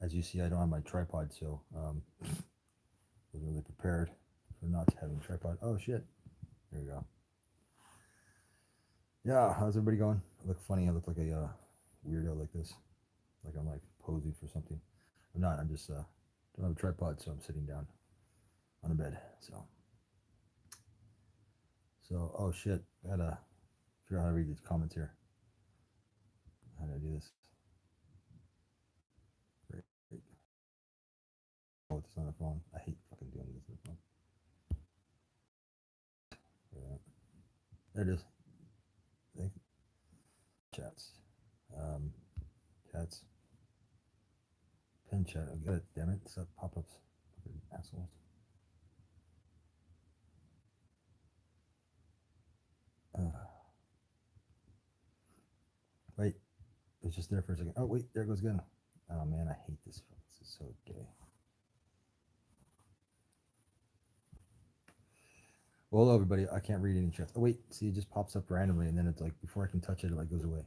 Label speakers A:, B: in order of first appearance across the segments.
A: As you see, I don't have my tripod, so was really prepared for not having a tripod. Oh shit! There we go. Yeah, how's everybody going? I look funny. I look like a weirdo like this, like I'm like posing for something. I'm not. I'm just don't have a tripod, so I'm sitting down on a bed. So oh shit! I gotta figure out how to read these comments here. How do I do this? Great. Oh, it's on the phone. I hate fucking doing this on the phone. Yeah. There it is. Thank you. Chats. Um, chats. Pin chat. I got it. Damn it. It's pop ups. Assholes. Uh, wait. It's just there for a second. Oh, wait. There it goes again. Oh, man. I hate this. This is so gay. Well, hello, everybody. I can't read any chats. Oh, wait. See, it just pops up randomly, and then it's like, before I can touch it, it like goes away.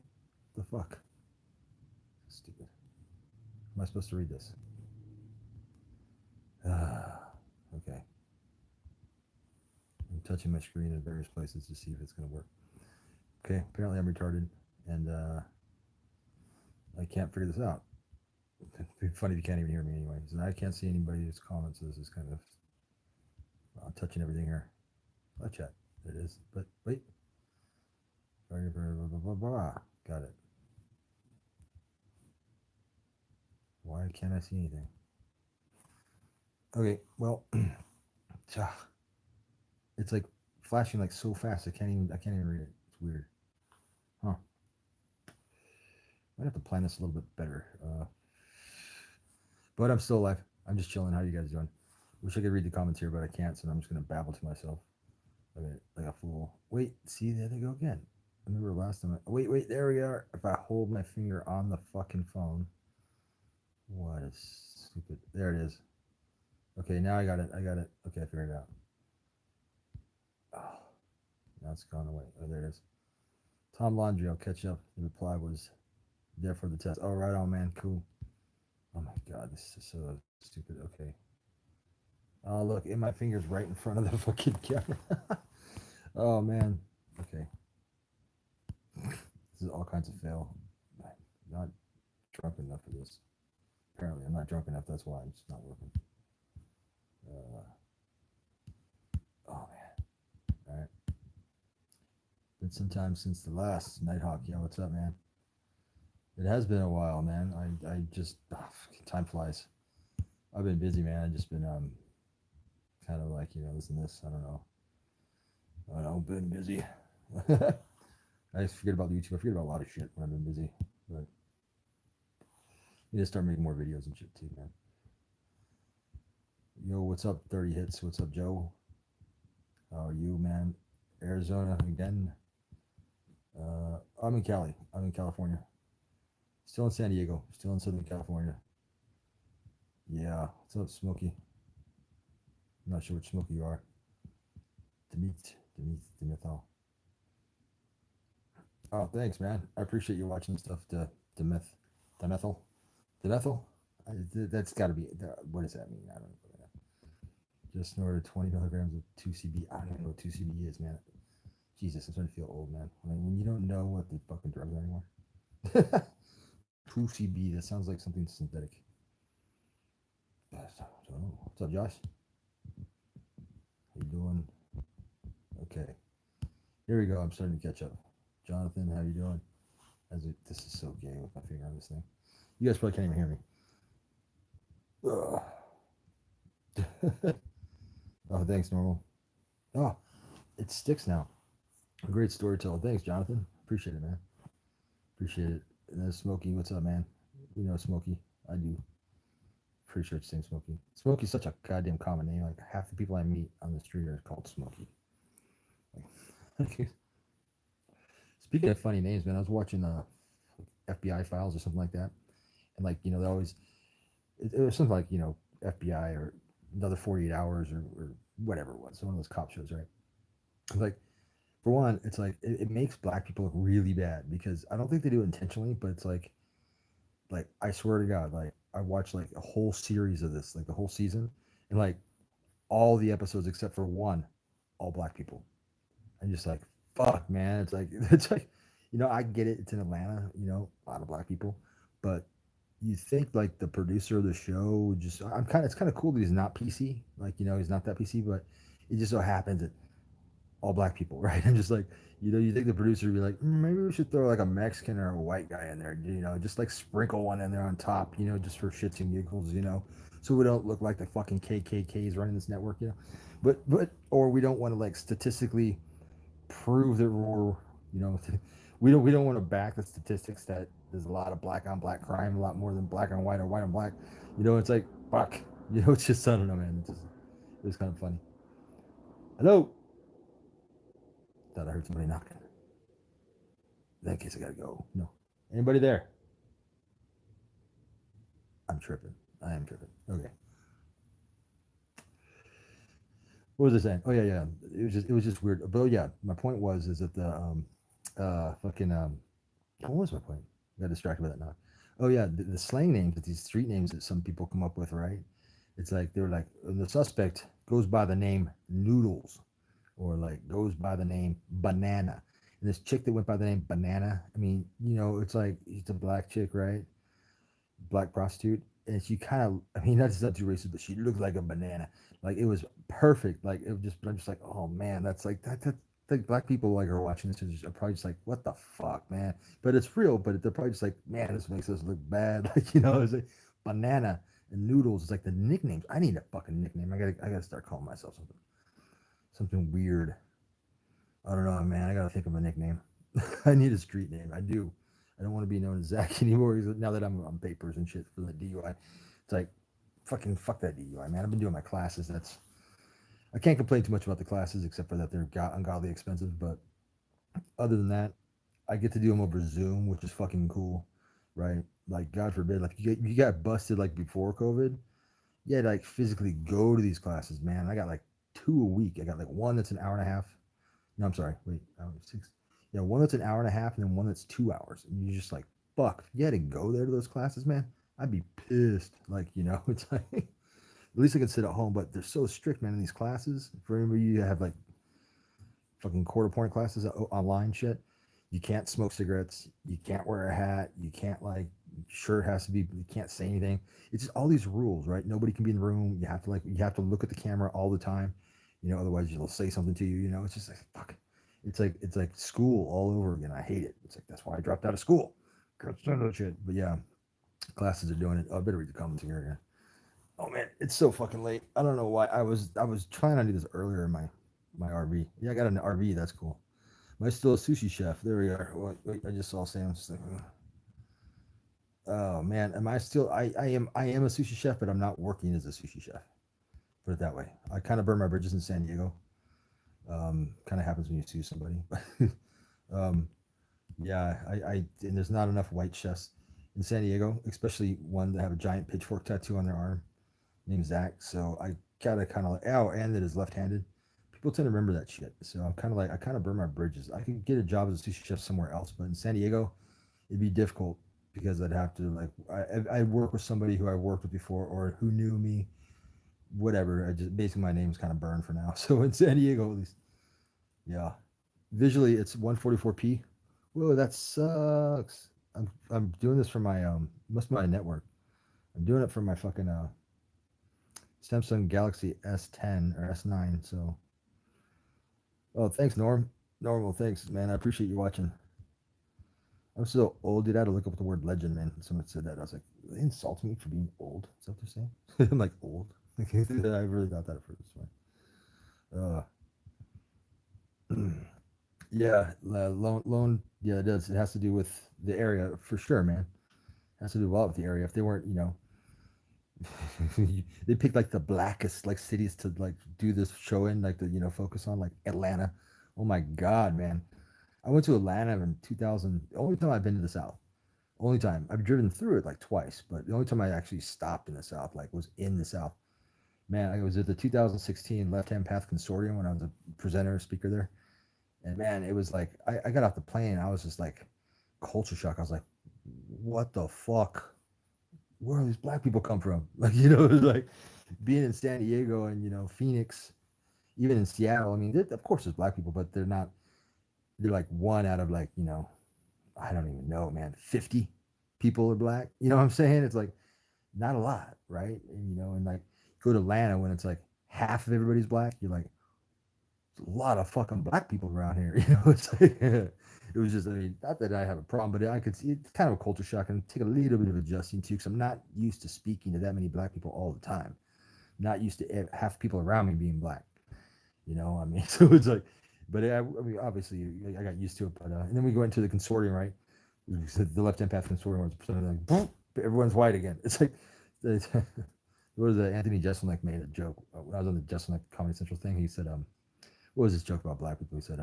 A: What the fuck? Stupid. Am I supposed to read this? Okay. I'm touching my screen in various places to see if it's going to work. Okay. Apparently, I'm retarded, and I can't figure this out. It'd be funny if you can't even hear me anyway. And I can't see anybody's comments, so this is kind of touching everything here. Live chat. There it is. But wait. Got it. Why can't I see anything? Okay, well, it's like flashing like so fast. I can't even read it. It's weird. Huh. Might have to plan this a little bit better. But I'm still alive. I'm just chilling. How you guys doing? Wish I could read the comments here, but I can't, so I'm just gonna babble to myself like a fool. Wait, see, there they go again. I remember last time. Wait, there we are. If I hold my finger on the fucking phone, what is stupid? There it is. Okay, now I got it. Okay, I figured it out. Oh, now it's gone away. Oh, there it is. Tom Laundry, I'll catch up. The reply was there for the test. Oh, right on, man. Cool. Oh my god, this is so stupid. Okay. Oh, look, my finger's right in front of the fucking camera. Oh man. Okay. This is all kinds of fail. I'm not drunk enough for this. Apparently, I'm not drunk enough. That's why it's not working. Uh, oh man. All right. Been some time since the last Nighthawk. Yeah, what's up, man? It has been a while, man. I just time flies. I've been busy, man. I've just been kind of like this and this. I don't know. I've been busy. I just forget about YouTube. I forget about a lot of shit when I've been busy. But you need to start making more videos and shit too, man. Yo, what's up? 30 hits. What's up, Joe? How are you, man? Arizona again. I'm in Cali. I'm in California. Still in San Diego. Still in Southern California. Yeah. What's up, Smokey? I'm not sure which Smokey you are. Demeth. Oh, thanks, man. I appreciate you watching stuff. Demethyl. That's got to be. What does that mean? I don't know. Just snorted 20 milligrams of 2CB. I don't even know what 2CB is, man. Jesus, I'm starting to feel old, man. When you don't know what the fucking drugs are anymore. 2CB, that sounds like something synthetic. What's up, Josh? How you doing? Okay. Here we go. I'm starting to catch up. Jonathan, how you doing? This is so gay with my finger on this thing. You guys probably can't even hear me. Oh, thanks, Normal. Oh, it sticks now. A great storyteller. Thanks, Jonathan. Appreciate it, man. Appreciate it. And then Smokey, what's up, man? You know Smokey. I do. Pretty sure it's the same Smokey. Smokey's such a goddamn common name. Like half the people I meet on the street are called Smokey. Like, speaking of funny names, man, I was watching FBI files or something like that, and like they always it was something like FBI or another 48 hours or whatever it was. One of those cop shows, right? Like for one, it's like it makes black people look really bad because I don't think they do it intentionally, but it's like I swear to God, like I watched like a whole series of this, like the whole season, and like all the episodes except for one, all black people. And just like, fuck, man. It's like it's like, I get it. It's in Atlanta, a lot of black people, but you think like the producer of the show would just it's kind of cool that he's not PC, like he's not that PC, but it just so happens that all black people, right? I'm just like, you think the producer would be like, maybe we should throw like a Mexican or a white guy in there, just like sprinkle one in there on top, just for shits and giggles, so we don't look like the fucking KKKs running this network, but or we don't want to like statistically prove that we're, you know, we don't want to back the statistics that there's a lot of black on black crime, a lot more than black on white or white on black. It's like fuck. It's just I don't know, man. It was kind of funny. Hello. Thought I heard somebody knocking. In that case, I gotta go. No. Anybody there? I'm tripping. I am tripping. Okay. What was I saying? Oh yeah, yeah. It was just weird. But yeah, my point was is that the fucking what was my point? I got distracted by that now. Oh yeah, the slang names, these street names that some people come up with, right? It's like they're like the suspect goes by the name Noodles, or like goes by the name Banana. And this chick that went by the name Banana, I mean, it's like she's a black chick, right? Black prostitute, and she kind of, I mean, that's not too racist, but she looked like a banana. Like it was perfect. Like it was just, I'm just like, oh man, that's like that. That like black people like are watching this are probably just like, what the fuck, man? But it's real. But they're probably just like, man, this makes us look bad. Like it's like banana and noodles. It's like the nicknames. I need a fucking nickname. I gotta start calling myself something weird. I don't know, man. I gotta think of a nickname. I need a street name. I do. I don't want to be known as Zach anymore. Now that I'm on papers and shit for the DUI, it's like fucking fuck that DUI, man. I've been doing my classes. I can't complain too much about the classes except for that they're ungodly expensive. But other than that, I get to do them over Zoom, which is fucking cool, right? Like God forbid, like you got busted like before COVID, you had to like physically go to these classes, man. I got like two a week. I got like one that's an hour and a half. No, I'm sorry. Wait, six. Yeah, one that's an hour and a half, and then one that's 2 hours. And you're just like, fuck. If you had to go there to those classes, man, I'd be pissed. Like, it's like at least I can sit at home, but they're so strict, man. In these classes, for anybody you have like fucking quarter point classes online shit, you can't smoke cigarettes, you can't wear a hat, you can't like shirt has to be, you can't say anything. It's just all these rules, right? Nobody can be in the room. You have to look at the camera all the time, otherwise you'll say something to you. It's just like fuck. It's like school all over again. I hate it. It's like that's why I dropped out of school. Shit. But yeah, classes are doing it. Oh, I better read the comments here again. Oh man, it's so fucking late. I don't know why. I was trying to do this earlier in my RV. Yeah, I got an RV. That's cool. Am I still a sushi chef? There we are. Wait, I just saw Sam. Just like, oh man, am I still? I am a sushi chef, but I'm not working as a sushi chef. Put it that way. I kind of burned my bridges in San Diego. Kind of happens when you sue somebody. um, yeah, I and there's not enough white chefs in San Diego, especially one that have a giant pitchfork tattoo on their arm named Zach. So I gotta kind of like, oh, and that is left-handed. People tend to remember that shit. So I'm kind of like, I kind of burn my bridges. I could get a job as a sushi chef somewhere else, but in San Diego, it'd be difficult because I'd have to like, I'd work with somebody who I worked with before or who knew me, whatever. I just basically my name's kind of burned for now. So in San Diego, at least, yeah. Visually, it's 144p. Whoa, that sucks. I'm doing this for my must be my network. I'm doing it for my fucking Samsung Galaxy S10 or S9. So, oh, thanks, Norm. Normal, thanks, man. I appreciate you watching. I'm so old, dude. I had to look up the word legend, man. Someone said that. I was like, they insulting me for being old. Is that what they're saying? I'm like old. I really thought that at first. Yeah, loan. Yeah, it does. It has to do with the area for sure, man. It has to do a lot with the area. If they weren't, they picked like the blackest like cities to like do this show in, like the focus on like Atlanta. Oh my God, man! I went to Atlanta in 2000. The only time I've been to the South. Only time I've driven through it like twice, but the only time I actually stopped in the South, like was in the South. Man, I was at the 2016 Left Hand Path Consortium when I was a presenter, speaker there. And man, it was like I got off the plane. I was just like culture shock. I was like, what the fuck? where do these black people come from? Like, you know, it's like being in San Diego and, you know, Phoenix, even in Seattle. I mean, of course there's black people, but they're not, they're like one out of like, you know, I don't even know, man, 50 people are black. You know what I'm saying? It's like not a lot, right? And, you know, and like go to Atlanta when it's like half of everybody's black, you're like, a lot of fucking black people around here. You know, it's like, it was just, I mean, not that I have a problem, but I could see it's kind of a culture shock and take a little bit of adjusting too, because I'm not used to speaking to that many black people all the time. I'm not used to half people around me being black. You know, I mean, so it's like, but I mean, obviously, I got used to it. But and then we go into the consortium, right? The left hand path consortium was like, boom, everyone's white again. It's like, it's, what was it? Anthony Jeselnik made a joke when I was on the Jeselnik Comedy Central thing. He said, what was this joke about black people? He said,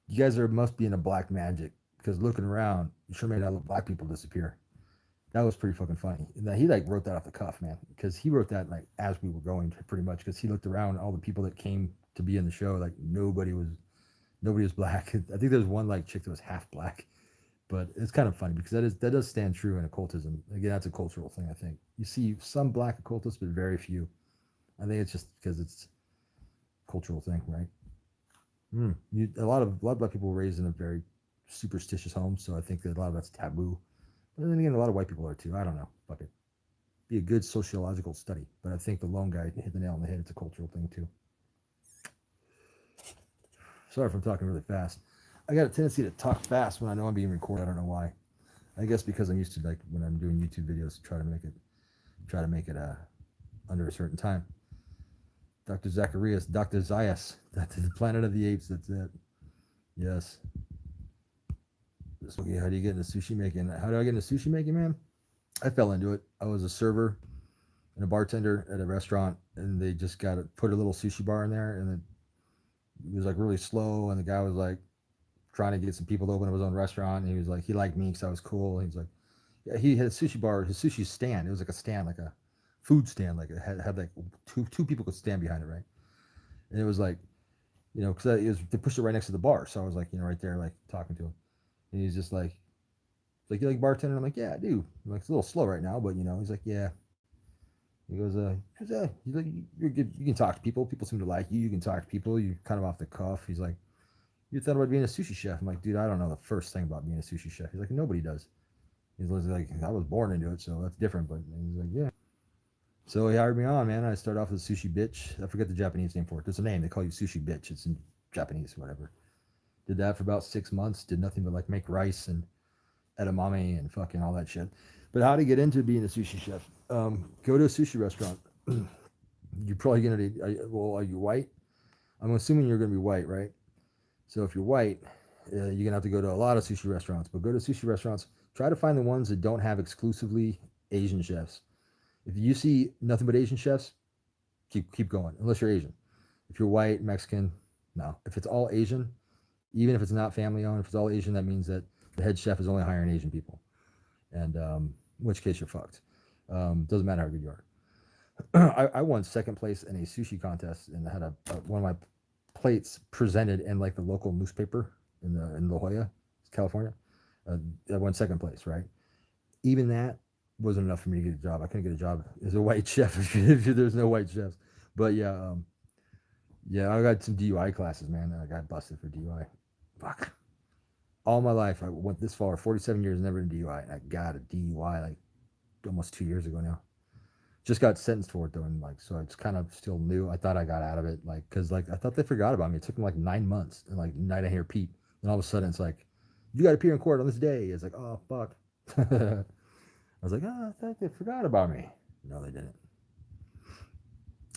A: you guys are must be in a black magic because looking around, you sure made all the black people disappear. That was pretty fucking funny. And that he like wrote that off the cuff, man, because he wrote that like as we were going, pretty much, because he looked around all the people that came to be in the show, like nobody was black. I think there's one like chick that was half black, but it's kind of funny because that does stand true in occultism. Again, that's a cultural thing. I think you see some black occultists, but very few. I think it's just because it's a cultural thing, right? A lot of black people were raised in a very superstitious home, so I think that a lot of that's taboo. But then again, a lot of white people are too. I don't know. Fuck it. Be a good sociological study. But I think the lone guy hit the nail on the head. It's a cultural thing too. Sorry if I'm talking really fast. I got a tendency to talk fast when I know I'm being recorded. I don't know why. I guess because I'm used to like when I'm doing YouTube videos to try to make it under a certain time. Dr. Zacharias, Dr. Zayas, that's the Planet of the Apes. That's it. Yes. Okay, how do you get into sushi making? How do I get into sushi making, man? I fell into it. I was a server and a bartender at a restaurant, and they just put a little sushi bar in there, and it was like really slow. And the guy was like trying to get some people to open up his own restaurant. And he was like, he liked me because I was cool. He was like, yeah, he had a sushi bar, his sushi stand. It was like a stand, like a food stand, like it had like two people could stand behind it, right? And it was like, you know, because they pushed it right next to the bar, so I was like, you know, right there, like talking to him, and he's just like, you like bartender? I'm like, yeah, I do. I'm like, it's a little slow right now, but you know, he's like, yeah. You're good. You can talk to people. People seem to like you. You can talk to people. You're kind of off the cuff. He's like, you thought about being a sushi chef? I'm like, dude, I don't know the first thing about being a sushi chef. He's like, nobody does. He's like, I was born into it, so that's different. But he's like, yeah. So he hired me on, man. I started off as a sushi bitch. I forget the Japanese name for it. There's a name. They call you sushi bitch. It's in Japanese, whatever. Did that for about 6 months. Did nothing but like make rice and edamame and fucking all that shit. But how to get into being a sushi chef? Go to a sushi restaurant. You're probably gonna. Well, are you white? I'm assuming you're gonna be white, right? So if you're white, you're gonna have to go to a lot of sushi restaurants. But go to sushi restaurants. Try to find the ones that don't have exclusively Asian chefs. If you see nothing but Asian chefs, keep going. Unless you're Asian. If you're white, Mexican, no. If it's all Asian, even if it's not family owned, if it's all Asian, that means that the head chef is only hiring Asian people, and in which case you're fucked. Doesn't matter how good you are. I won second place in a sushi contest and had one of my plates presented in like the local newspaper in La Jolla, California. I won second place, right? Even that wasn't enough for me to get a job. I couldn't get a job as a white chef if there's no white chefs. But yeah, I got some DUI classes, man. I got busted for DUI. Fuck. All my life, I went this far, 47 years, never in DUI, and I got a DUI like almost 2 years ago now. Just got sentenced for it though, and like, so it's kind of still new. I thought I got out of it, like, cause like I thought they forgot about me. It took them like 9 months, and like night I hear Pete, and all of a sudden it's like, you got to appear in court on this day. It's like, oh fuck. I was like, oh, I thought they forgot about me. No, they didn't.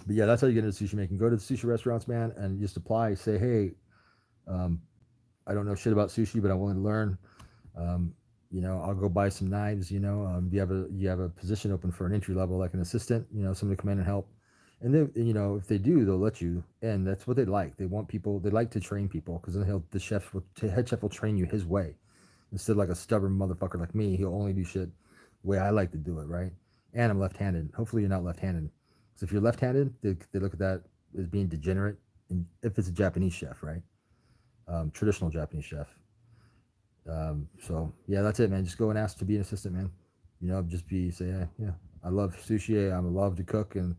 A: But yeah, that's how you get into sushi making. Go to the sushi restaurants, man, and just apply. Say, hey, um, I don't know shit about sushi, but I'm willing to learn. Um, you know, I'll go buy some knives. You know, you have a position open for an entry level, like an assistant. You know, somebody to come in and help. And then, you know, if they do, they'll let you. And that's what they like. They want people. They like to train people because then the head chef will train you his way instead of like a stubborn motherfucker like me. He'll only do shit the way I like to do it, right? And I'm left-handed. Hopefully, you're not left-handed. So if you're left-handed, they look at that as being degenerate. And if it's a Japanese chef, right? Traditional Japanese chef. So yeah, that's it, man. Just go and ask to be an assistant, man. Just say, yeah, I love sushi. I love to cook, and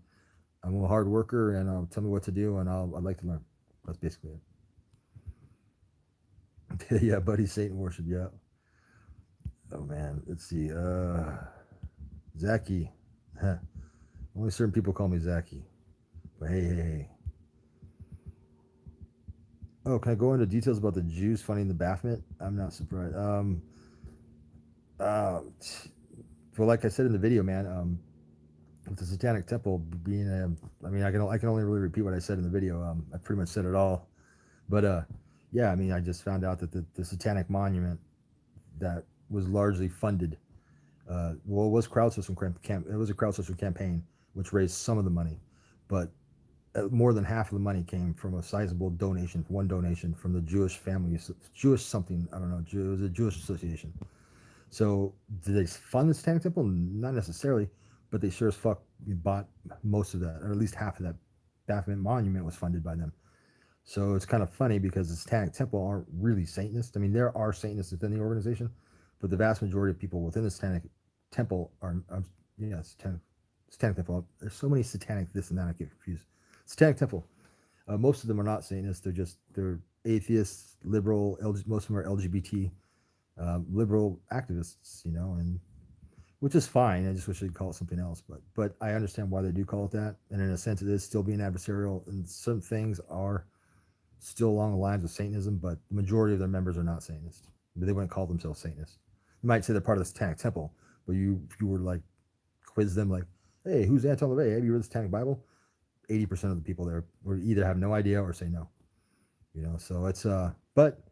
A: I'm a hard worker, and tell me what to do, and I'd like to learn. That's basically it. Yeah, buddy, Satan worship. Yeah. Oh man, let's see. Zaki. Huh. Only certain people call me Zaki. But hey. Oh, can I go into details about the Jews funding the Baphomet? I'm not surprised. Uh, well, like I said in the video, man, with the Satanic Temple being I mean, I can only really repeat what I said in the video. I pretty much said it all. But yeah, I mean, I just found out that the Satanic Monument that was largely funded, well, it was it was a crowdsourcing campaign which raised some of the money, but more than half of the money came from a sizable donation, one donation from the Jewish family, Jewish something, I don't know, it was a Jewish association. So did they fund the Satanic Temple? Not necessarily, but they sure as fuck bought most of that, or at least half of that Baphomet monument was funded by them. So it's kind of funny because the Satanic Temple aren't really Satanists. I mean, there are Satanists within the organization, but the vast majority of people within the Satanic Temple are, yeah, Satanic Temple. There's so many Satanic this and that, I get confused. Satanic Temple. Most of them are not Satanists. They're atheists, liberal. Most of them are LGBT, liberal activists. And which is fine. I just wish they'd call it something else. But I understand why they do call it that. And in a sense, it is still being adversarial, and some things are still along the lines of Satanism. But the majority of their members are not Satanists. But they wouldn't call themselves Satanists. You might say they're part of the Satanic Temple, but if you were like quiz them like, hey, who's Anton LaVey? Have you read the Satanic Bible? 80% of the people there would either have no idea or say no. So it's but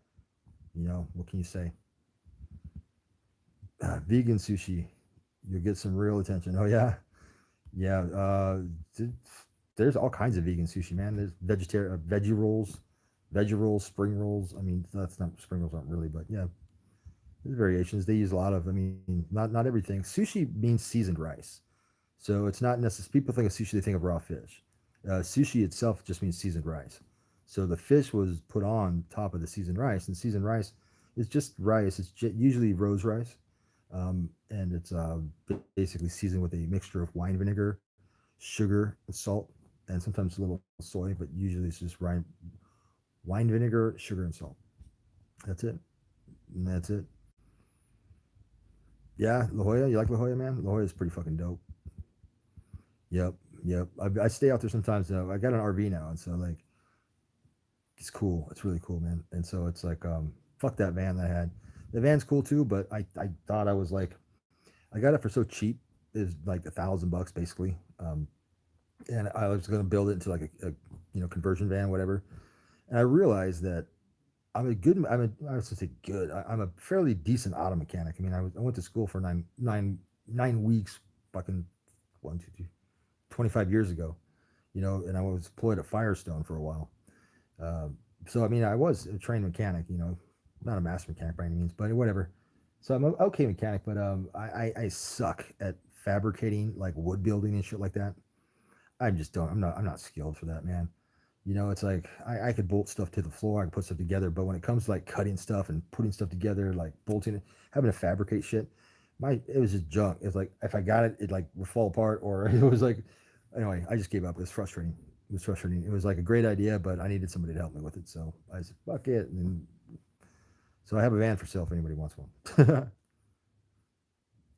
A: what can you say? Vegan sushi, you'll get some real attention. Oh yeah, yeah. There's all kinds of vegan sushi, man. There's vegetarian veggie rolls, spring rolls. I mean, that's not spring rolls, aren't really, but yeah, there's variations. They use a lot of. I mean, not everything. Sushi means seasoned rice, so it's not necessarily. People think of sushi, they think of raw fish. Sushi itself just means seasoned rice. So the fish was put on top of the seasoned rice, and seasoned rice is just rice. It's usually rose rice, and it's basically seasoned with a mixture of wine vinegar, sugar, and salt, and sometimes a little soy, but usually it's just wine vinegar, sugar, and salt. That's it. And that's it. Yeah, La Jolla. You like La Jolla, man? La Jolla is pretty fucking dope. Yep, yep. I stay out there sometimes. I got an RV now, and so like it's cool. It's really cool, man. And so it's like, fuck that van that I had. The van's cool too, but I thought I was like, I got it for so cheap. It's like $1,000 basically. And I was gonna build it into like a conversion van, whatever. And I realized that I was gonna say good. I'm a fairly decent auto mechanic. I mean, I went to school for 9 weeks, fucking 25 years ago. And I was deployed at Firestone for a while. So I mean, I was a trained mechanic. Not a master mechanic by any means, but whatever. So I'm an okay mechanic, but I suck at fabricating like wood building and shit like that. I just don't. I'm not skilled for that, man. It's like I could bolt stuff to the floor, I could put stuff together, but when it comes to like cutting stuff and putting stuff together, like bolting it, having to fabricate shit, it was just junk. It was like if I got it, it like would fall apart, or it was like anyway, I just gave up. It was frustrating. It was frustrating. It was like a great idea, but I needed somebody to help me with it, so I said fuck it, and so I have a van for sale if anybody wants one.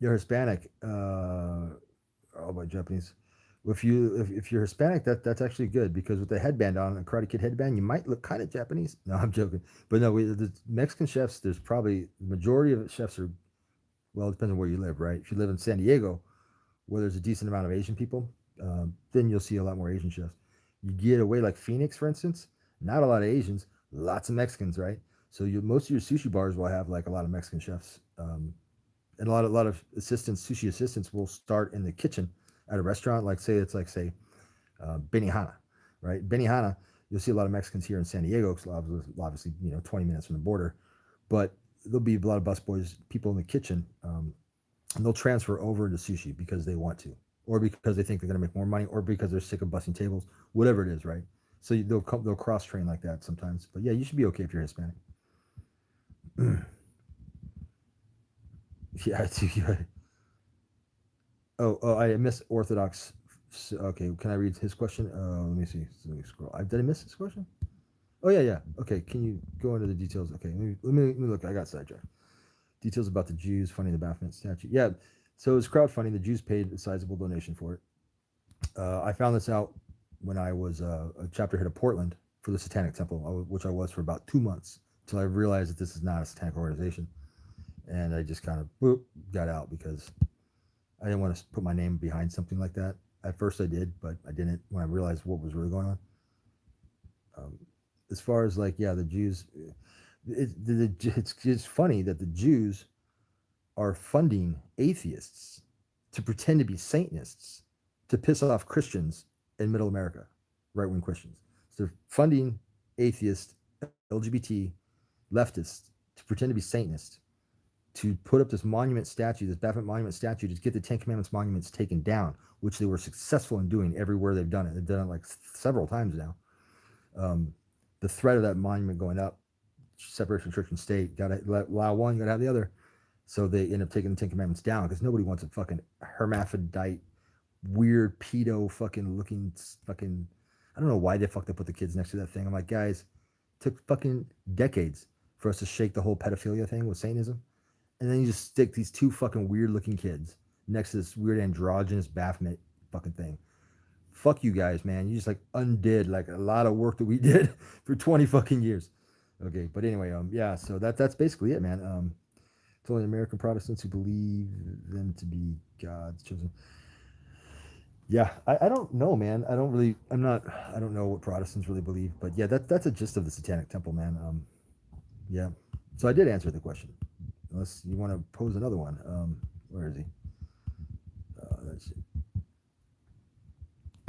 A: You're Hispanic, all about Japanese. If you're Hispanic, that's actually good because with the headband on, a Karate Kid headband, you might look kind of Japanese. No, I'm joking. But no, the Mexican chefs. There's probably the majority of chefs are, well, it depends on where you live, right? If you live in San Diego, where there's a decent amount of Asian people, then you'll see a lot more Asian chefs. You get away like Phoenix, for instance, not a lot of Asians, lots of Mexicans, right? So most of your sushi bars will have like a lot of Mexican chefs, and a lot of sushi assistants will start in the kitchen at a restaurant, like say Benihana, right? Benihana, you'll see a lot of Mexicans here in San Diego, because obviously 20 minutes from the border, but there'll be a lot of busboys, people in the kitchen, and they'll transfer over into sushi because they want to, or because they think they're going to make more money, or because they're sick of busting tables, whatever it is, right? So they'll cross train like that sometimes, but yeah, you should be okay if you're Hispanic. Yeah, I missed Orthodox. Okay, can I read his question? Let me see. Let me scroll. Did I miss his question? Oh yeah, yeah. Okay, can you go into the details? Okay, let me look. I got sidetracked. Details about the Jews funding the Baphomet statue. Yeah, so it was crowdfunding. The Jews paid a sizable donation for it. I found this out when I was a chapter head of Portland for the Satanic Temple, which I was for about 2 months, until I realized that this is not a satanic organization, and I just kind of got out because I didn't want to put my name behind something like that. At first, I did, but I didn't when I realized what was really going on. Um, as far as like, yeah, the Jews, it's funny that the Jews are funding atheists to pretend to be Satanists to piss off Christians in Middle America, right wing Christians. So they're funding atheists, LGBT, leftists to pretend to be Satanists to put up this monument statue, this Baphomet monument statue, to get the Ten Commandments monuments taken down, which they were successful in doing everywhere they've done it. They've done it like several times now. Um, the threat of that monument going up, separation of church and state, got to allow one, got to have the other. So they end up taking the Ten Commandments down because nobody wants a fucking hermaphrodite, weird pedo fucking looking fucking. I don't know why they fucked up with the kids next to that thing. I'm like, guys, it took fucking decades for us to shake the whole pedophilia thing with Satanism, and then you just stick these two fucking weird looking kids next to this weird androgynous Baphomet fucking thing. Fuck you guys, man. You just like undid like a lot of work that we did for 20 fucking years. Okay, but anyway, yeah. So that's basically it, man. It's only American Protestants who believe them to be God's chosen. Yeah, I don't know, man. I don't really. I'm not. I don't know what Protestants really believe, but yeah, that's a gist of the Satanic Temple, man. Yeah. So I did answer the question. Unless you want to pose another one. Where is he? Let's see.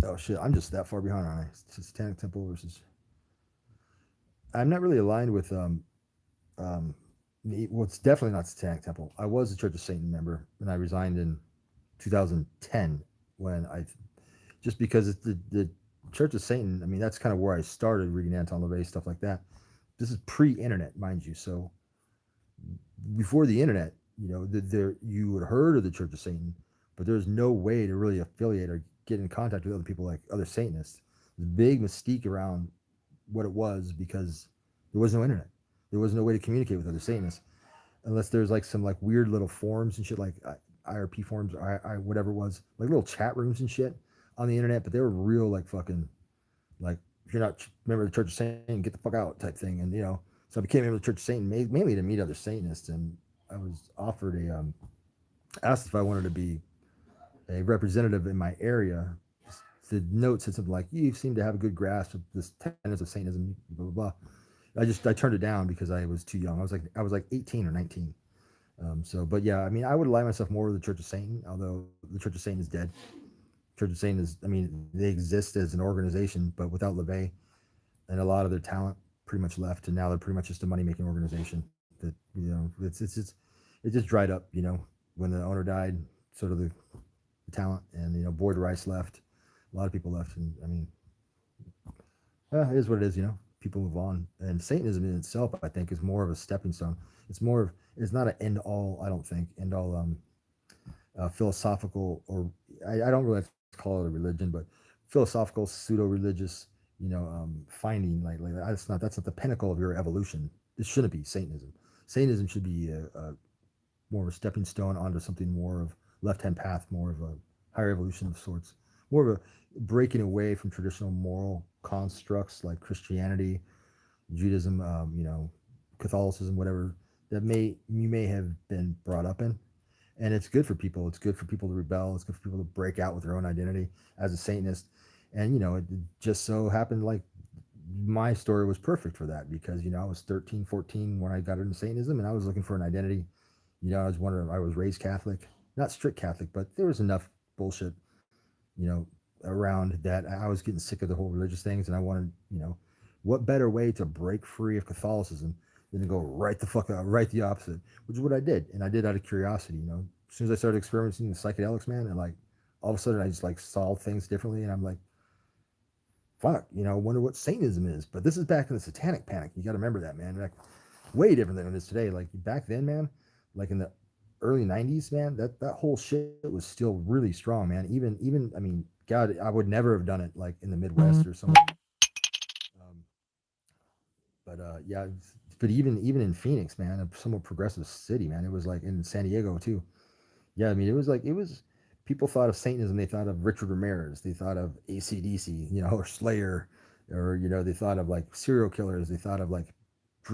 A: Oh shit, I'm just that far behind, aren't I? Satanic Temple versus. I'm not really aligned with um. Well, it's definitely not Satanic Temple. I was a Church of Satan member, and I resigned in 2010 when I just because it's the Church of Satan. I mean, that's kind of where I started reading Anton LaVey stuff like that. This is pre-internet, mind you. So before the internet, there you had heard of the Church of Satan, but there's no way to really affiliate or get in contact with other people like other Satanists. There's a big mystique around what it was because there was no internet. There was no way to communicate with other Satanists unless there's like some like weird little forums and shit like IRP forums or whatever it was, like little chat rooms and shit on the internet. But they were real like fucking like if you're not a member of the Church of Satan, get the fuck out type thing. And so I became a member of the Church of Satan mainly to meet other Satanists. And I was offered asked if I wanted to be a representative in my area. The note said something like, "You seem to have a good grasp of this tenets of Satanism." Blah blah blah. I turned it down because I was too young. I was like 18 or 19. But yeah, I mean, I would align myself more with the Church of Satan, although the Church of Satan is dead. Church of Satan is, I mean, they exist as an organization, but without LaVey and a lot of their talent pretty much left, and now they're pretty much just a money making organization. That it just dried up. When the owner died, sort of the talent, and Boyd Rice left. A lot of people left, and I mean, it is what it is. People move on, and Satanism in itself, I think, is more of a stepping stone. It's not an end all. I don't think end all philosophical, or I don't really like to call it a religion, but philosophical pseudo religious finding like that's not the pinnacle of your evolution. It shouldn't be Satanism. Satanism should be a more of a stepping stone onto something more of left hand path, more of a higher evolution of sorts, more of a breaking away from traditional moral constructs like Christianity, Judaism, Catholicism, whatever that you may have been brought up in. And it's good for people. It's good for people to rebel. It's good for people to break out with their own identity as a Satanist. And it just so happened like my story was perfect for that because I was 13, 14 when I got into Satanism, and I was looking for an identity. I was raised Catholic, not strict Catholic, but there was enough bullshit, you know, around that I was getting sick of the whole religious things, and I wanted, what better way to break free of Catholicism than to go right the fuck out, right the opposite, which is what I did, and I did out of curiosity. As soon as I started experimenting with psychedelics, man, and like all of a sudden I just like saw things differently, and I'm like, fuck, wonder what Satanism is. But this is back in the Satanic panic. You got to remember that, man. Like way different than it is today. Like back then, man, like in the early '90s, man, that whole shit was still really strong, man. Even I mean, God, I would never have done it like in the Midwest or somewhere. Um, but yeah, but even in Phoenix, man, a somewhat progressive city, man. It was like in San Diego too. Yeah, I mean, it was. People thought of Satanism, they thought of Richard Ramirez, they thought of AC/DC, or Slayer, or they thought of like serial killers, they thought of like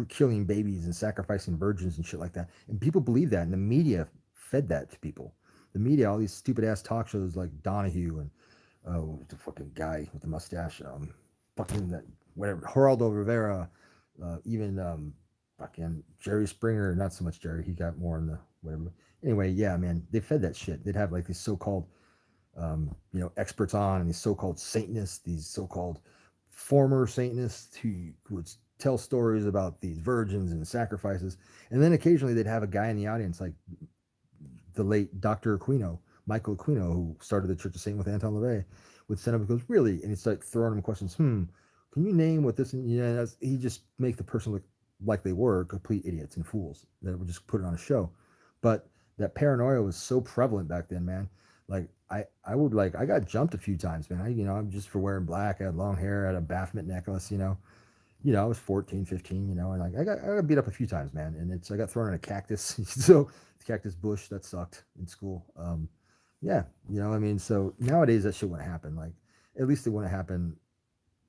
A: killing babies and sacrificing virgins and shit like that. And people believe that, and the media fed that to people. The media, all these stupid ass talk shows like Donahue and the fucking guy with the mustache, fucking that whatever, Geraldo Rivera, even fucking Jerry Springer. Not so much Jerry, he got more in the whatever. Anyway, yeah, man, they fed that shit. They'd have like these so-called, experts on, and these so-called Satanists, these so-called former Satanists who would tell stories about these virgins and sacrifices, and then occasionally they'd have a guy in the audience like the late Dr. Aquino, Michael Aquino, who started the Church of Satan with Anton LaVey, would stand up and goes, "Really?" And he's like throwing him questions. Can you name what this? And he just make the person look like they were complete idiots and fools that would just put it on a show. But that paranoia was so prevalent back then, man. Like I would like I got jumped a few times, man. I'm just for wearing black. I had long hair. I had a Baphomet necklace. I was 14, 15, and like I got beat up a few times, man. And I got thrown in a cactus. So the cactus bush that sucked in school. Yeah, I mean, so nowadays that shit wouldn't happen. Like at least it wouldn't happen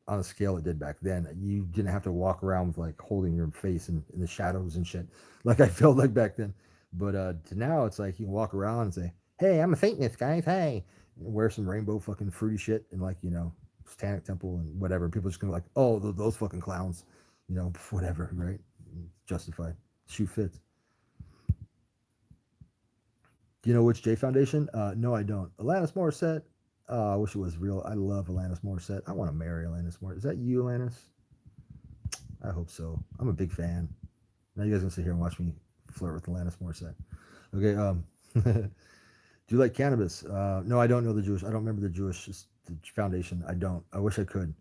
A: on the scale it did back then. You didn't have to walk around with like holding your face in the shadows and shit like I felt like back then. But to now it's like you can walk around and say, "Hey, I'm a Satanist, guys. Hey," and wear some rainbow fucking fruity shit and like Satanic temple and whatever. People are just gonna be like, "Oh, those fucking clowns," whatever, right? Justified. Shoe fits. Do you know which J Foundation? No, I don't. Alanis Morissette. I wish it was real. I love Alanis Morissette. I want to marry Alanis Morissette. Is that you, Alanis? I hope so. I'm a big fan. Now you guys gonna sit here and watch me flirt with Alanis Morissette. Okay. Do you like cannabis? No, I don't know the Jewish. I don't remember the foundation. I don't. I wish I could.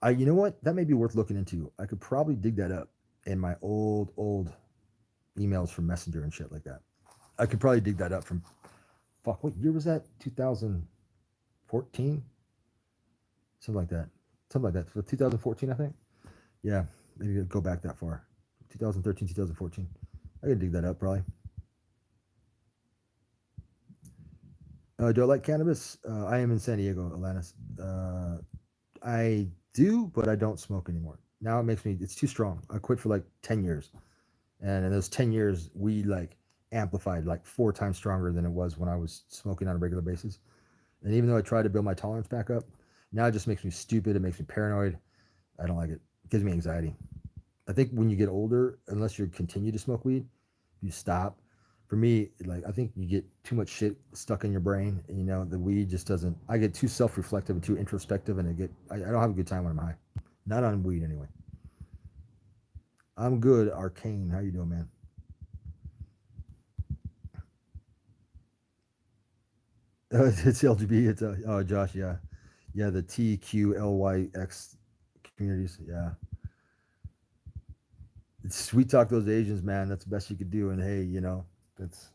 A: You know what? That may be worth looking into. I could probably dig that up in my old emails from Messenger and shit like that. I could probably dig that up from fuck. What year was that? 2014, something like that. Something like that. So 2014, I think. Yeah, maybe go back that far. 2013, 2014. I could dig that up probably. Do I like cannabis? I am in San Diego, Atlantis. I do, but I don't smoke anymore. Now it's too strong. I quit for like 10 years. And in those 10 years, weed like amplified like 4 times stronger than it was when I was smoking on a regular basis. And even though I tried to build my tolerance back up, now it just makes me stupid. It makes me paranoid. I don't like it. It gives me anxiety. I think when you get older, unless you continue to smoke weed, you stop. For me, like I think you get too much shit stuck in your brain, and the weed just doesn't. I get too self-reflective and too introspective, and I don't have a good time when I'm high. Not on weed anyway. I'm good. Arcane, how you doing, man? It's LGB. It's oh Josh, yeah, yeah. The TQLYX communities, yeah. It's sweet talk those Asians, man. That's the best you could do. And hey, that's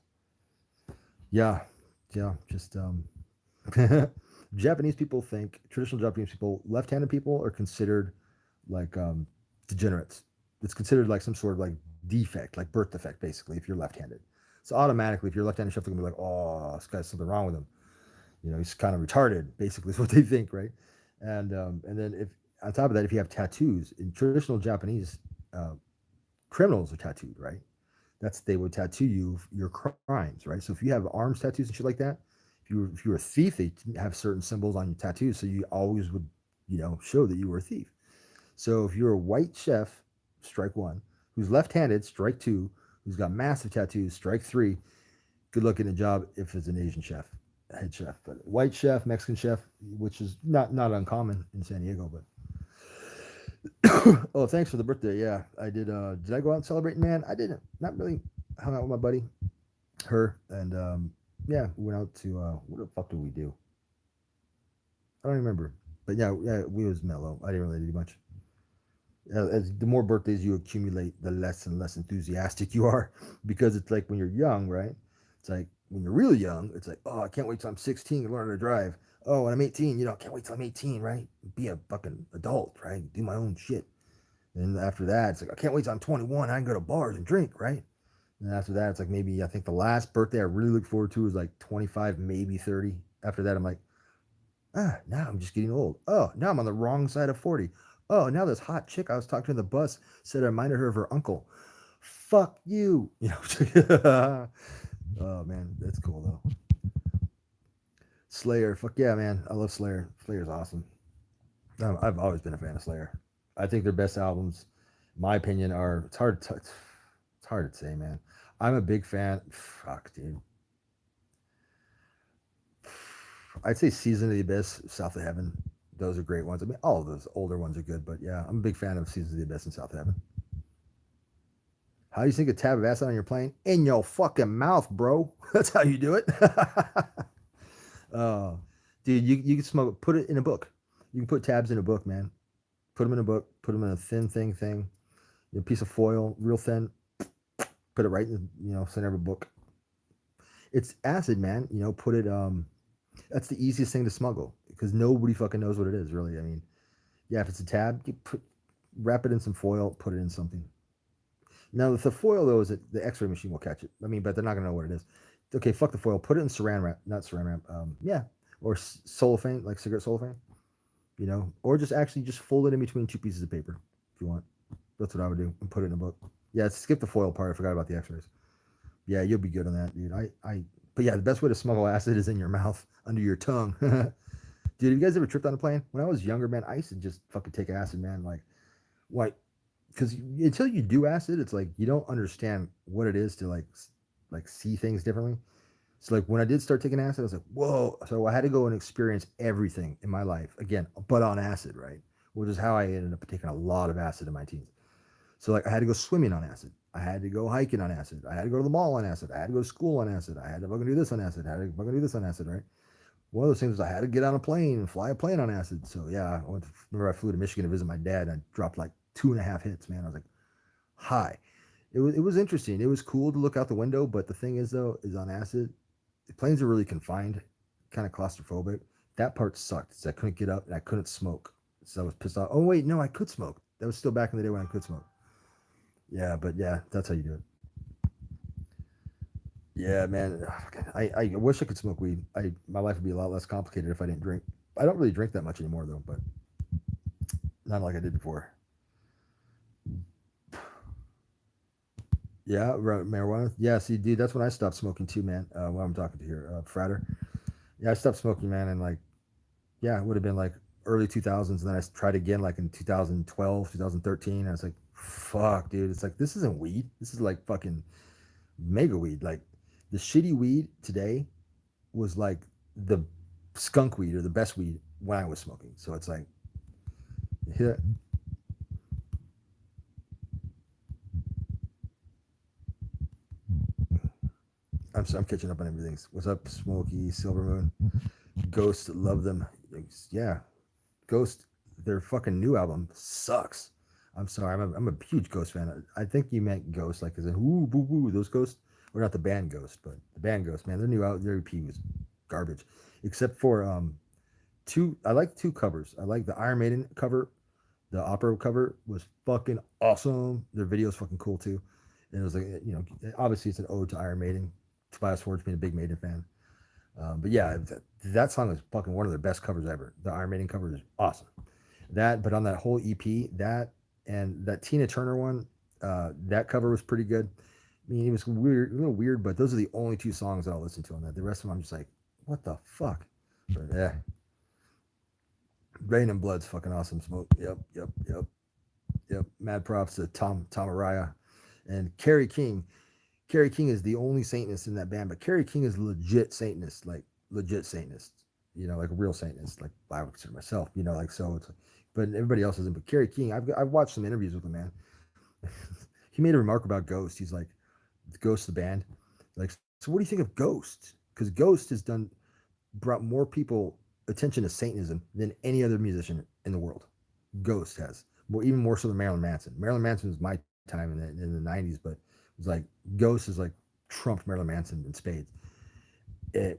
A: yeah, yeah. Just Japanese people think traditional Japanese people, left-handed people are considered like degenerates. It's considered like some sort of like defect, like birth defect, basically, if you're left-handed. So automatically, if you're left-handed, you're gonna be like, oh, this guy's something wrong with him. He's kind of retarded. Basically, is what they think, right? And then if on top of that, if you have tattoos in traditional Japanese, uh, criminals are tattooed, right? They would tattoo you your crimes, right? So if you have arms tattoos and shit like that, if you were a thief, they have certain symbols on your tattoos, so you always would show that you were a thief. So if you're a white chef, strike one. Who's left-handed, strike two. Who's got massive tattoos, strike three. Good luck getting a job if it's an Asian chef, head chef. But white chef, Mexican chef, which is not uncommon in San Diego. But oh, thanks for the birthday. Yeah, I did. Did I go out and celebrate? Man, I didn't. Not really. Hung out with my buddy, her, and yeah, we went out to what the fuck did we do? I don't remember. But yeah, we was mellow. I didn't really do much. As the more birthdays you accumulate, the less and less enthusiastic you are, because it's like when you're young, right? It's like when you're really young, it's like, oh, I can't wait till I'm 16 to learn to drive. Oh, when I'm 18, I can't wait till I'm 18, right? Be a fucking adult, right? Do my own shit. And after that, it's like, I can't wait till I'm 21. I can go to bars and drink, right? And after that, it's like maybe I think the last birthday I really look forward to is like 25, maybe 30. After that, I'm like, now I'm just getting old. Oh, now I'm on the wrong side of 40. Oh, now this hot chick I was talking to on the bus said I reminded her of her uncle. Fuck you. Oh man, that's cool though. Slayer, fuck yeah, man. I love Slayer. Slayer's awesome. I've always been a fan of Slayer. I think their best albums, in my opinion, are it's hard to say, man. I'm a big fan. Fuck, dude. I'd say Season of the Abyss, South of Heaven. Those are great ones. I mean, all of those older ones are good, but yeah, I'm a big fan of Seasons of the Abyss and South of Heaven. How do you think a tab of acid on your plane? In your fucking mouth, bro. That's how you do it. Oh, dude, you can smoke. Put it in a book. You can put tabs in a book, man. Put them in a book. Put them in a thin thing. A piece of foil, real thin. Put it right in the center of a book. It's acid, man. Put it. That's the easiest thing to smuggle because nobody fucking knows what it is, really. I mean, yeah, if it's a tab, wrap it in some foil, put it in something. Now, if the foil though is it, the X-ray machine will catch it. I mean, but they're not gonna know what it is. Okay, fuck the foil. Put it in saran wrap, not saran wrap. Yeah, or cellophane, like cigarette cellophane. Or just actually just fold it in between two pieces of paper if you want. That's what I would do and put it in a book. Yeah, skip the foil part. I forgot about the X-rays. Yeah, you'll be good on that, dude. But yeah, the best way to smuggle acid is in your mouth, under your tongue. Dude, have you guys ever tripped on a plane? When I was younger, man, I used to just fucking take acid, man. Like, because until you do acid, it's like you don't understand what it is to like see things differently. So like when I did start taking acid, I was like, whoa. So I had to go and experience everything in my life again, but on acid, right? Which is how I ended up taking a lot of acid in my teens. So like I had to go swimming on acid. I had to go hiking on acid. I had to go to the mall on acid. I had to go to school on acid. I had to fucking do this on acid. I had to fucking do this on acid, right? One of those things was I had to get on a plane and fly a plane on acid. So yeah, remember I flew to Michigan to visit my dad. And I dropped like 2.5 hits, man. I was like, hi. It was interesting. It was cool to look out the window, but the thing is though, is on acid, the planes are really confined, kind of claustrophobic. That part sucked. So I couldn't get up and I couldn't smoke. So I was pissed off. Oh wait, no, I could smoke. That was still back in the day when I could smoke. Yeah, but yeah, that's how you do it. Yeah, man. I wish I could smoke weed. My life would be a lot less complicated if I didn't drink. I don't really drink that much anymore though, but not like I did before. Yeah, marijuana. Yeah, see, dude, that's when I stopped smoking too, man. What I'm talking to here, Frater. Yeah, I stopped smoking, man, and like, yeah, it would have been like early 2000s, and then I tried again like in 2012, 2013. And I was like, fuck, dude, it's like this isn't weed. This is like fucking mega weed. Like the shitty weed today was like the skunk weed or the best weed when I was smoking. So it's like, yeah, I'm catching up on everything. What's up, Smokey, Silver Moon, Ghost? Love them. Yeah, Ghost. Their fucking new album sucks. I'm sorry. I'm a huge Ghost fan. I think you meant Ghost, like as in ooh boo boo. Those Ghosts, or not the band Ghost, but the band Ghost. Man, their EP was garbage, except for two. I like two covers. I like the Iron Maiden cover. The opera cover was fucking awesome. Their video is fucking cool too. And it was like, obviously it's an ode to Iron Maiden. Tobias Forge being a big Maiden fan. But yeah, that song is fucking one of their best covers ever. The Iron Maiden cover is awesome. But on that whole EP, that and that Tina Turner one, that cover was pretty good. I mean, it was weird, a little weird, but those are the only two songs that I'll listen to on that. The rest of them, I'm just like, what the fuck? But yeah, Rain and Blood's fucking awesome. Smoke. Yep. Mad props to Tom Araya and Kerry King. Kerry King is the only Satanist in that band, but Kerry King is legit Satanist, like legit Satanist. Like a real Satanist, like I would consider myself. Like so. It's, but everybody else isn't. But Kerry King, I've watched some interviews with him, man. He made a remark about Ghost. He's like, Ghost the band. Like, so what do you think of Ghost? Because Ghost has brought more people attention to Satanism than any other musician in the world. Ghost has. Well, even more so than Marilyn Manson. Marilyn Manson was my time in the 90s, but it was like Ghost is like trumped Marilyn Manson in spades,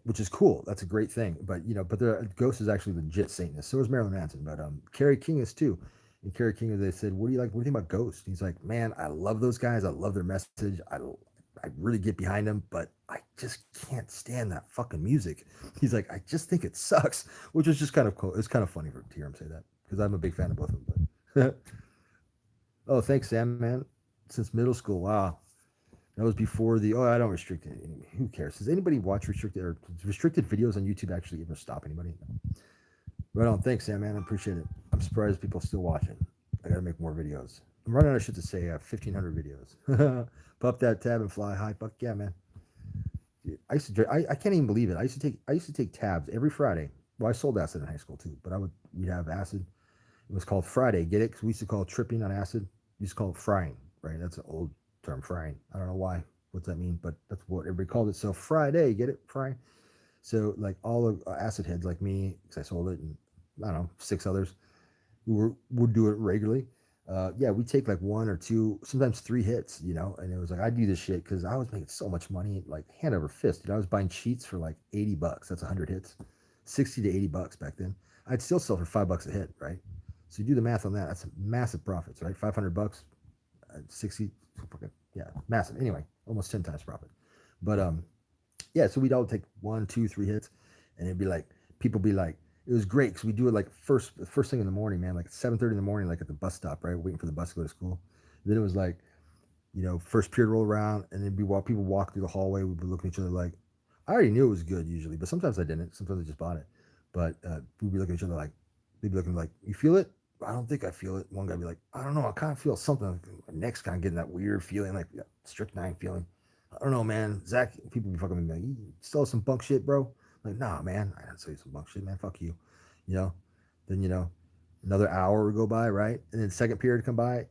A: which is cool. That's a great thing. But but the Ghost is actually legit Satanist. So is Marilyn Manson. But Kerry King is too. And Kerry King, they said, "What do you like? What do you think about Ghost?" He's like, "Man, I love those guys. I love their message. I really get behind them, but I just can't stand that fucking music." He's like, "I just think it sucks," which is just kind of cool. It's kind of funny to hear him say that because I'm a big fan of both of them. But oh, thanks, Sam, man. Since middle school, wow. That was before the. Oh, I don't restrict it. Who cares? Does anybody watch restricted videos on YouTube actually ever stop anybody? Right on. Thanks, Sam, man. I appreciate it. I'm surprised people are still watching. I gotta make more videos. I'm running out of shit to say. I have 1,500 videos. Pop that tab and fly high. Fuck yeah, man. I used to. I can't even believe it. I used to take tabs every Friday. Well, I sold acid in high school too, but we'd have acid. It was called Friday. Get it? Because we used to call it tripping on acid. We used to call it frying. Right? That's an old term, frying. I don't know why. What's that mean? But that's what everybody called it. So Friday, get it? Frying. So like all the acid heads like me, because I sold it, and I don't know, six others who would do it regularly. Yeah, we take like one or two, sometimes three hits, and it was like I do this shit because I was making so much money, like hand over fist. I was buying cheats for like $80. That's 100 hits, 60 to $80 back then. I'd still sell for $5 a hit, right? So you do the math on that. That's massive profits, right? $500, 60, yeah, massive. Anyway, almost 10 times profit. But yeah, so we'd all take one, two, three hits, and it'd be like people be like, it was great because we do it like first thing in the morning, man, like 7:30 in the morning, like at the bus stop, right, waiting for the bus to go to school. Then it was like, first period roll around, and then be while people walk through the hallway, we'd be looking at each other like, I already knew it was good usually, but sometimes I didn't. Sometimes I just bought it, but we'd be looking at each other like, they'd be looking like, you feel it? I don't think I feel it. One guy would be like, I don't know, I kind of feel something. Like, my neck's kind of getting that weird feeling, like strychnine feeling. I don't know, man. Zach, people be fucking with me like, you sell some bunk shit, bro. I'm like, nah, man, I didn't sell you some bunk shit, man. Fuck you. You know. Then another hour would go by, right? And then second period come by,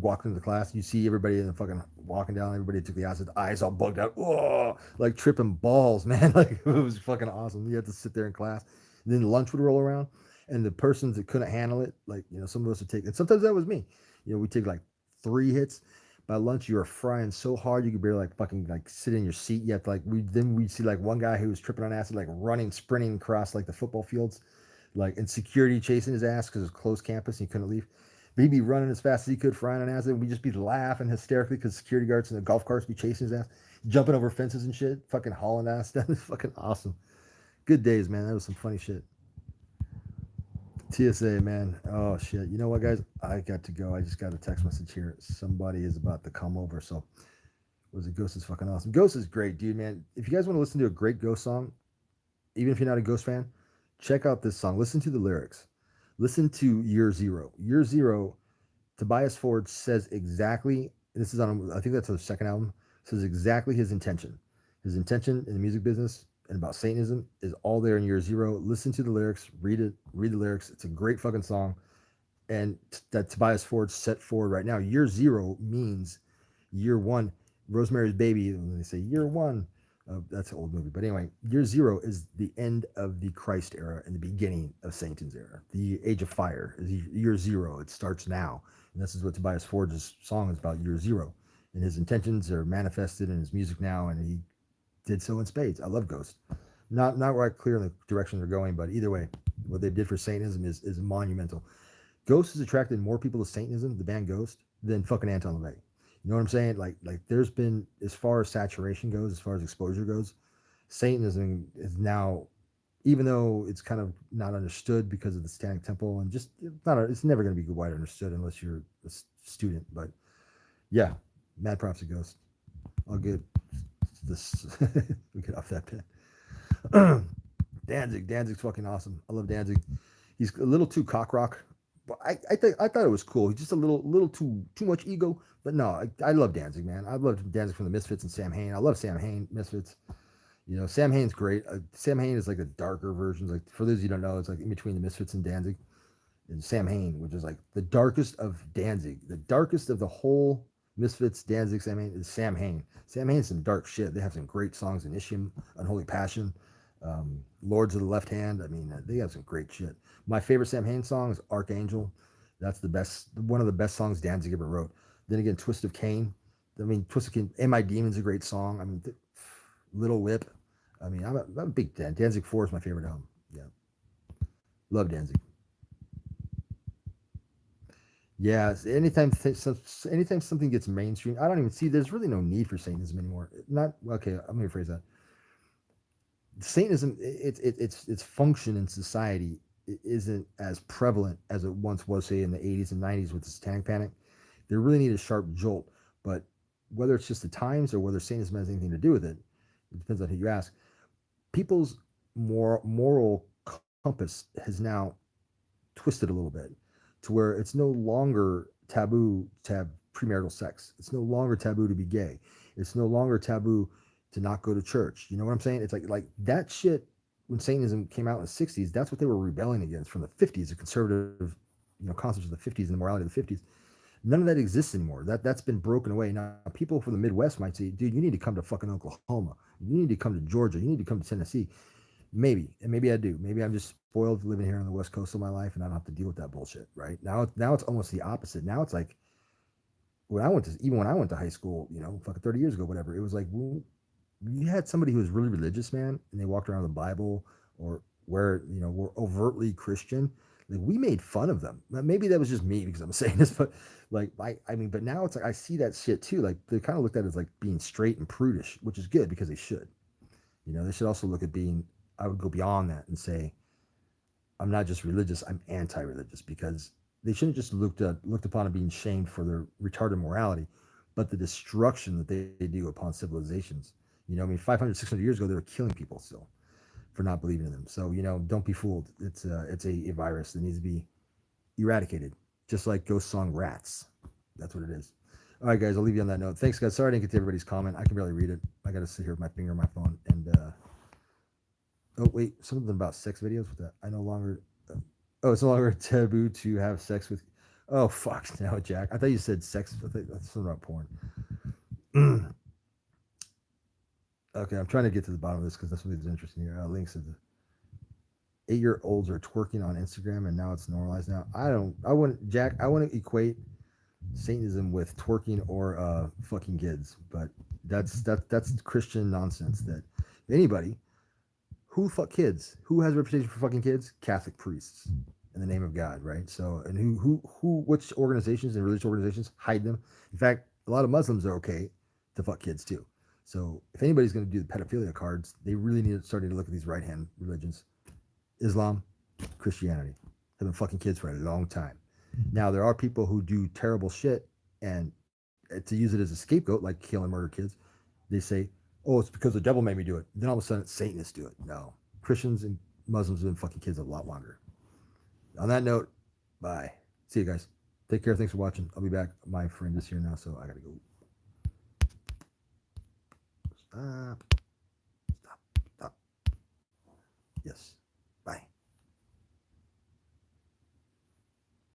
A: walk into the class, you see everybody in the fucking walking down, everybody took the acid, eyes all bugged out, oh, like tripping balls, man. Like it was fucking awesome. You had to sit there in class. And then lunch would roll around, and the persons that couldn't handle it, like some of us would take, and sometimes that was me. We take like three hits. By lunch, you were frying so hard you could barely like fucking like sit in your seat. You have to like we'd see like one guy who was tripping on acid, like running, sprinting across like the football fields, like in security chasing his ass because it was closed campus and he couldn't leave. But he'd be running as fast as he could, frying on acid, and we'd just be laughing hysterically because security guards in the golf carts be chasing his ass, jumping over fences and shit, fucking hauling ass down. It's fucking awesome. Good days, man. That was some funny shit. TSA, man. Oh shit. You know what, guys? I got to go. I just got a text message here. Somebody is about to come over. So was it Ghost is fucking awesome. Ghost is great, dude, man. If you guys want to listen to a great Ghost song, even if you're not a Ghost fan, check out this song. Listen to the lyrics. Listen to Year Zero. Year Zero, Tobias Ford says exactly, this is on, I think that's the second album, says exactly his intention. His intention in the music business and about Satanism is all there in Year Zero. Listen to the lyrics, read the lyrics. It's a great fucking song. And that Tobias Ford set forward right now. Year Zero means year one. Rosemary's Baby, when they say year one, that's an old movie. But anyway, year zero is the end of the Christ era and the beginning of Satan's era. The Age of Fire is year zero. It starts now. And this is what Tobias Ford's song is about, year zero. And his intentions are manifested in his music now, and he did so in spades. I love Ghost. Not right clear in the direction they're going, but either way, what they did for Satanism is monumental. Ghost has attracted more people to Satanism, the band Ghost, than fucking Anton LaVey. You know what I'm saying? Like there's been, as far as saturation goes, as far as exposure goes, Satanism is now, even though it's kind of not understood because of the Satanic Temple and just it's never going to be wide understood unless you're a student. But yeah, mad props to Ghost. I'll get this. We get off that pin. Danzig's fucking awesome. I love Danzig. He's a little too cock rock. But I thought it was cool. He's just a little too much ego. But no, I love Danzig, man. I love Danzig from the Misfits and Sam Hain. I love Sam Hain, Misfits. Sam Hain's great. Sam Hain is like a darker version. Like, for those of you who don't know, it's like in between the Misfits and Danzig. And Sam Hain, which is like the darkest of Danzig, the darkest of the whole Misfits, Danzig, Sam Hain is Sam Hain. Sam Hain's some dark shit. They have some great songs: Initium, Unholy Passion, Lords of the Left Hand. I mean, they have some great shit. My favorite Sam Hain song is Archangel. That's the best, one of the best songs Danzig ever wrote. Then again, Twist of Cain. I mean, Twist of Cain, "And My Demon's" a great song. I mean, Little Whip. I mean, I'm a big Danzig 4 is my favorite album. Yeah, love Danzig. Yeah, anytime something gets mainstream, I don't even see. There's really no need for Satanism anymore. Not okay. I'm gonna rephrase that. Satanism, its function in society isn't as prevalent as it once was, say in the 80s and 90s with the Satanic Panic. They really need a sharp jolt. But whether it's just the times or whether Satanism has anything to do with it, it depends on who you ask. People's moral compass has now twisted a little bit to where it's no longer taboo to have premarital sex. It's no longer taboo to be gay. It's no longer taboo to not go to church. You know what I'm saying? It's like that shit when Satanism came out in the 60s, that's what they were rebelling against from the 50s, the conservative, concepts of the 50s and the morality of the 50s. None of that exists anymore. That's been broken away. Now, people from the Midwest might say, dude, you need to come to fucking Oklahoma. You need to come to Georgia. You need to come to Tennessee. Maybe, and maybe I do. Maybe I'm just spoiled living here on the West Coast of my life, and I don't have to deal with that bullshit. Right now, it's almost the opposite. Now it's like even when I went to high school, fucking 30 years ago, whatever. It was like you had somebody who was really religious, man, and they walked around with the Bible or were overtly Christian. Like we made fun of them. Maybe that was just me because I'm saying this, but like I mean, but now it's like I see that shit too. Like they kind of looked at it as like being straight and prudish, which is good because they should. They should also look at being. I would go beyond that and say, I'm not just religious. I'm anti-religious because they shouldn't just looked upon as being shamed for their retarded morality, but the destruction that they do upon civilizations. I mean, 500, 600 years ago, they were killing people still for not believing in them. So don't be fooled. It's a virus that needs to be eradicated, just like Ghost Song Rats. That's what it is. All right, guys, I'll leave you on that note. Thanks, guys. Sorry I didn't get to everybody's comment. I can barely read it. I got to sit here with my finger on my phone. And oh wait, something about sex videos with that. I no longer. Oh, it's no longer taboo to have sex with. Oh fuck, no, Jack. I thought you said sex. I think that's something about porn. Okay, I'm trying to get to the bottom of this because that's what's interesting here. Links of the 8-year-olds are twerking on Instagram and now it's normalized. Now I wouldn't, Jack. I wouldn't equate Satanism with twerking or fucking kids, but that's Christian nonsense. That anybody who fuck kids, who has a reputation for fucking kids, Catholic priests in the name of God, right? So and which organizations and religious organizations hide them? In fact, a lot of Muslims are okay to fuck kids too. So if anybody's going to do the pedophilia cards, they really need to start to look at these right hand religions. Islam, Christianity have been fucking kids for a long time. Now there are people who do terrible shit, and to use it as a scapegoat, like kill and murder kids, they say, "Oh, it's because the devil made me do it." Then all of a sudden, Satanists do it. No, Christians and Muslims have been fucking kids a lot longer. On that note, bye. See you guys. Take care. Thanks for watching. I'll be back. My friend is here now, so I gotta go. Stop.